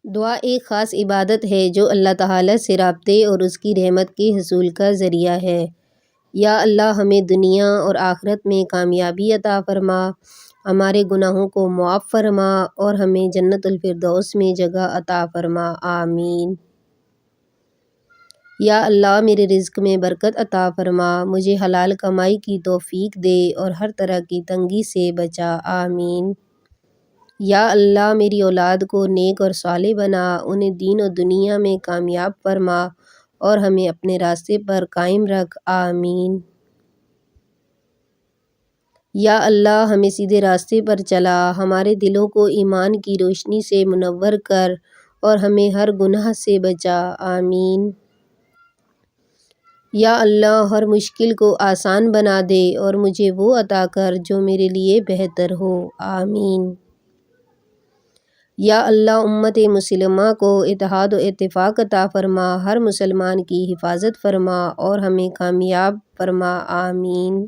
دعا ایک خاص عبادت ہے جو اللہ تعالیٰ سے رابطے اور اس کی رحمت کے حصول کا ذریعہ ہے۔ یا اللہ ہمیں دنیا اور آخرت میں کامیابی عطا فرما، ہمارے گناہوں کو معاف فرما اور ہمیں جنت الفردوس میں جگہ عطا فرما، آمین۔ یا اللہ میرے رزق میں برکت عطا فرما، مجھے حلال کمائی کی توفیق دے اور ہر طرح کی تنگی سے بچا، آمین۔ یا اللہ میری اولاد کو نیک اور صالح بنا، انہیں دین و دنیا میں کامیاب فرما اور ہمیں اپنے راستے پر قائم رکھ، آمین۔ یا اللہ ہمیں سیدھے راستے پر چلا، ہمارے دلوں کو ایمان کی روشنی سے منور کر اور ہمیں ہر گناہ سے بچا، آمین۔ یا اللہ ہر مشکل کو آسان بنا دے اور مجھے وہ عطا کر جو میرے لیے بہتر ہو، آمین۔ یا اللہ امت مسلمہ کو اتحاد و اتفاق عطا فرما، ہر مسلمان کی حفاظت فرما اور ہمیں کامیاب فرما، آمین۔